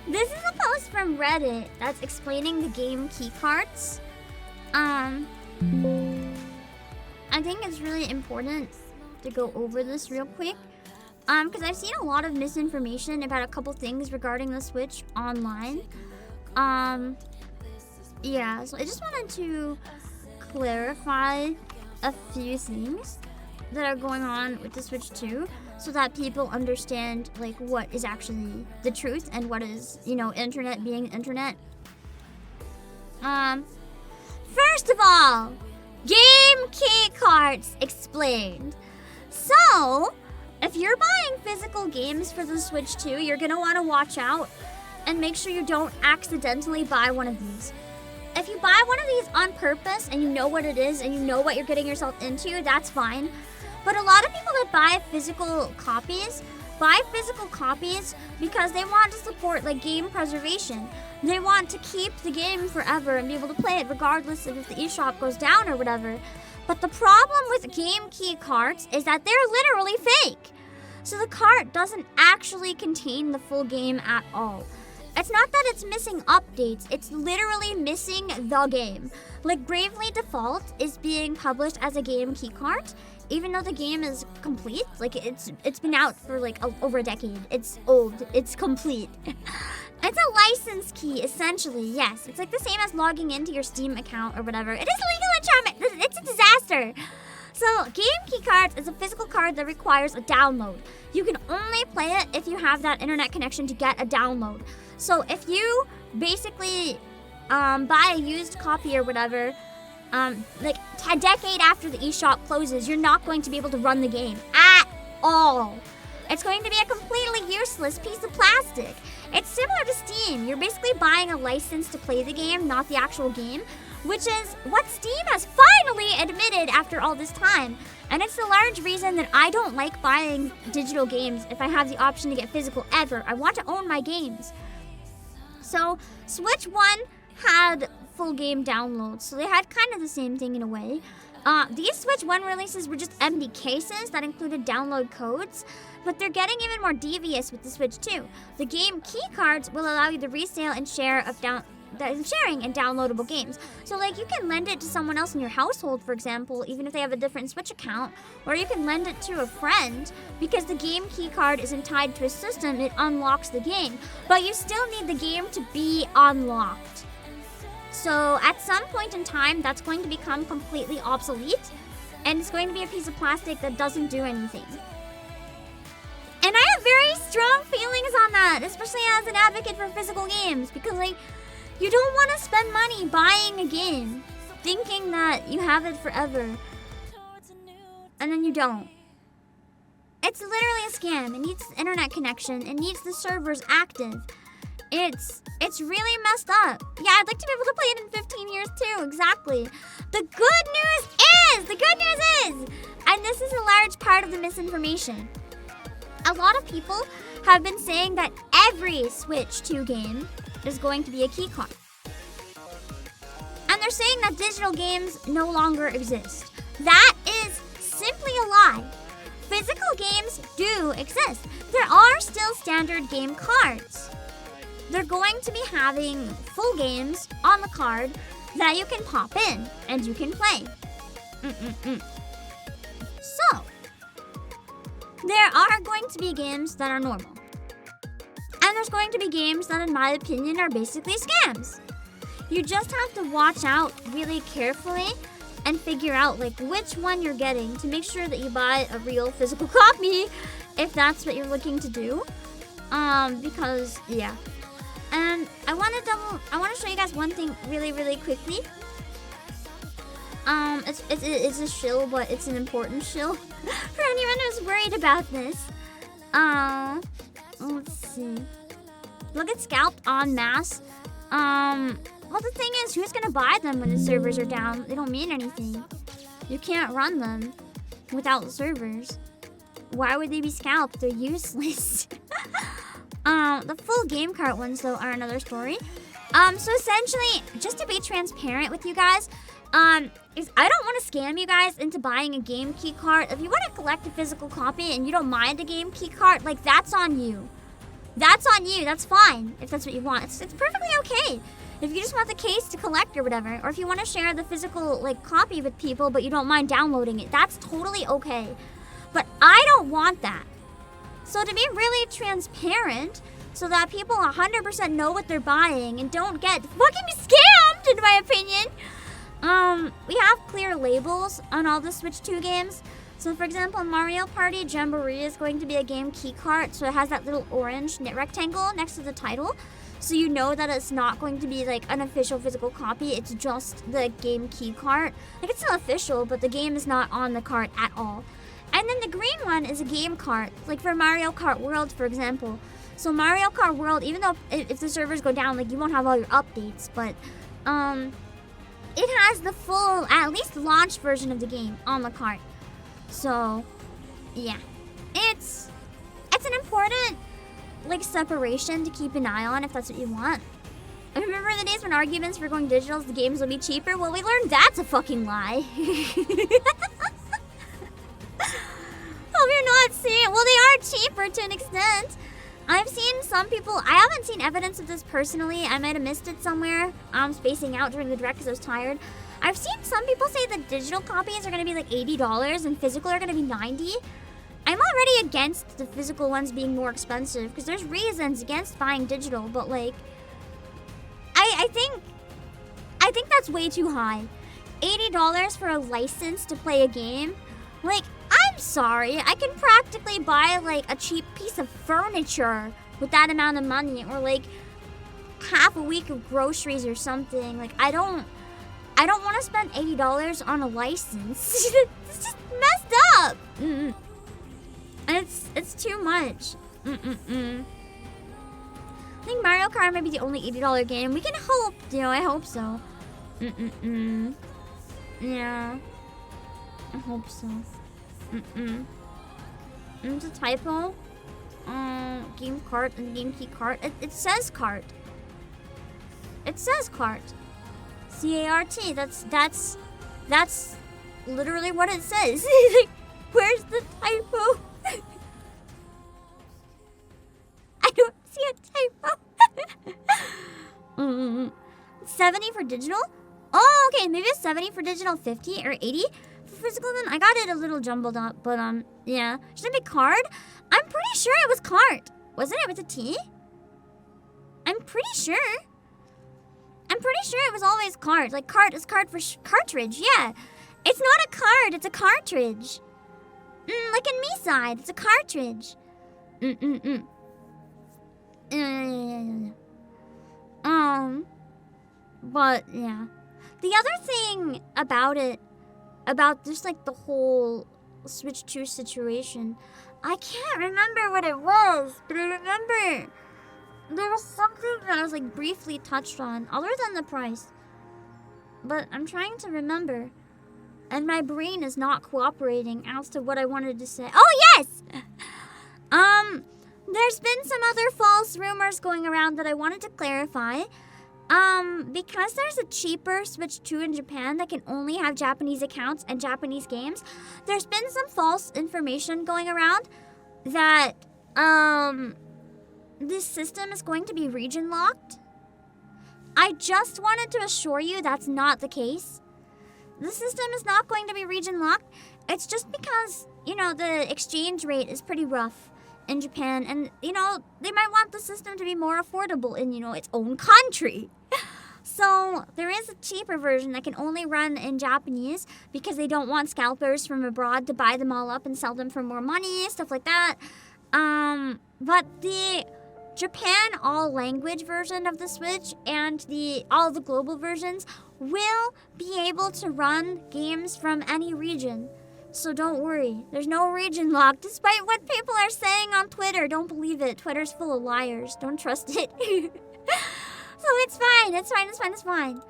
This is a post from Reddit that's explaining the game key cards. I think it's really important to go over this real quick. Because I've seen a lot of misinformation about a couple things regarding the Switch online. Yeah, so I just wanted to clarify a few things that are going on with the Switch 2 so that people understand like what is actually the truth and what is, internet being internet. First of all, game key cards explained. So, if you're buying physical games for the Switch 2, you're gonna want to watch out and make sure you don't accidentally buy one of these. If you buy one of these on purpose and you know what it is and you know what you're getting yourself into, that's fine. But a lot of people that buy physical copies because they want to support like game preservation. They want to keep the game forever and be able to play it regardless of if the eShop goes down or whatever. But the problem with game key cards is that they're literally fake. So the card doesn't actually contain the full game at all. It's not that it's missing updates, it's literally missing the game. Like Bravely Default is being published as a game key card, even though the game is complete. Like it's been out for like over a decade. It's old, it's complete. It's a license key, essentially, yes. It's like the same as logging into your Steam account or whatever. It is legal enchantment, it's a disaster. So, game key cards is a physical card that requires a download. You can only play it if you have that internet connection to get a download. So, if you basically buy a used copy or whatever, like a decade after the eShop closes, you're not going to be able to run the game at all. It's going to be a completely useless piece of plastic. It's similar to Steam. You're basically buying a license to play the game, not the actual game, which is what Steam has finally admitted after all this time. And it's the large reason that I don't like buying digital games if I have the option to get physical ever. I want to own my games. So, Switch 1 had full game downloads, so they had kind of the same thing in a way. These Switch 1 releases were just empty cases that included download codes, but they're getting even more devious with the Switch 2. The game key cards will allow you the resale and sharing and downloadable games. So like you can lend it to someone else in your household, for example, even if they have a different Switch account, or you can lend it to a friend because the game key card isn't tied to a system, it unlocks the game, but you still need the game to be unlocked. So at some point in time, that's going to become completely obsolete, and it's going to be a piece of plastic that doesn't do anything. And I have very strong feelings on that, especially as an advocate for physical games, because like, you don't want to spend money buying a game, thinking that you have it forever, and then you don't. It's literally a scam. It needs internet connection. It needs the servers active. It's really messed up. Yeah, I'd like to be able to play it in 15 years too, exactly. The good news is, and this is a large part of the misinformation, a lot of people have been saying that every Switch 2 game is going to be a key card. And they're saying that digital games no longer exist. That is simply a lie. Physical games do exist. There are still standard game cards. They're going to be having full games on the card that you can pop in and you can play. So, there are going to be games that are normal. And there's going to be games that, in my opinion, are basically scams. You just have to watch out really carefully and figure out like which one you're getting to make sure that you buy a real physical copy if that's what you're looking to do. Because yeah. And I want to show you guys one thing really, really quickly. It's a shill, but it's an important shill for anyone who's worried about this. Let's see. Look at Scalped en masse. Well, the thing is, who's gonna buy them when the servers are down? They don't mean anything. You can't run them without the servers. Why would they be scalped? They're useless. The full game cart ones, though, are another story. So essentially, just to be transparent with you guys, I don't want to scam you guys into buying a game key card. If you want to collect a physical copy and you don't mind a game key card, like, that's on you. That's on you. That's fine if that's what you want. It's perfectly okay. If you just want the case to collect or whatever, or if you want to share the physical like copy with people but you don't mind downloading it, that's totally okay. But I don't want that. So to be really transparent, so that people 100% know what they're buying and don't get fucking scammed, in my opinion, we have clear labels on all the Switch 2 games. So for example, in Mario Party, Jamboree is going to be a game key card, so it has that little orange knit rectangle next to the title. So you know that it's not going to be like an official physical copy, it's just the game key card. Like it's still official, but the game is not on the card at all. And then the green one is a game card, like for Mario Kart World, for example. So Mario Kart World, even though if the servers go down, like you won't have all your updates, but it has the full, at least launch version of the game on the cart. So yeah, it's an important like separation to keep an eye on if that's what you want. I remember the days when arguments for going digital, the games will be cheaper. Well, we learned that's a fucking lie. Hope you're not seeing. Well, they are cheaper to an extent. I've seen some people. I haven't seen evidence of this personally. I might have missed it somewhere. I'm spacing out during the direct because I was tired. I've seen some people say that digital copies are going to be like $80 and physical are going to be $90. I'm already against the physical ones being more expensive because there's reasons against buying digital, but like, I think that's way too high. $80 for a license to play a game? Like, I'm sorry, I can practically buy like a cheap piece of furniture with that amount of money, or like half a week of groceries or something. Like, I don't want to spend $80 on a license. It's just messed up. It's too much. I think Mario Kart might be the only $80 game. We can hope, I hope so. Yeah. I hope so. It's a typo. Game cart and game key cart. It says cart. It says cart. C-A-R-T. That's literally what it says. Where's the typo? I don't see a typo. 70 for digital? Oh, okay. Maybe it's 70 for digital, 50 or 80 for physical then. I got it a little jumbled up, but yeah. Should it be card? I'm pretty sure it was cart. Wasn't it with a T? I'm pretty sure. I'm pretty sure it was always cart. Like cart is card for cartridge, yeah. It's not a card, it's a cartridge. Like in me side, it's a cartridge. But yeah. The other thing about it, about just like the whole Switch 2 situation, I can't remember what it was, but I remember there was something that I was like briefly touched on, other than the price. But I'm trying to remember, and my brain is not cooperating as to what I wanted to say. Oh yes! There's been some other false rumors going around that I wanted to clarify. Because there's a cheaper Switch 2 in Japan that can only have Japanese accounts and Japanese games, there's been some false information going around that, this system is going to be region locked. I just wanted to assure you that's not the case. The system is not going to be region locked. It's just because, the exchange rate is pretty rough in Japan, and, they might want the system to be more affordable in, its own country. So there is a cheaper version that can only run in Japanese because they don't want scalpers from abroad to buy them all up and sell them for more money, stuff like that. But the Japan all-language version of the Switch and all the global versions will be able to run games from any region. So don't worry, there's no region lock, despite what people are saying on Twitter. Don't believe it. Twitter's full of liars. Don't trust it. So it's fine.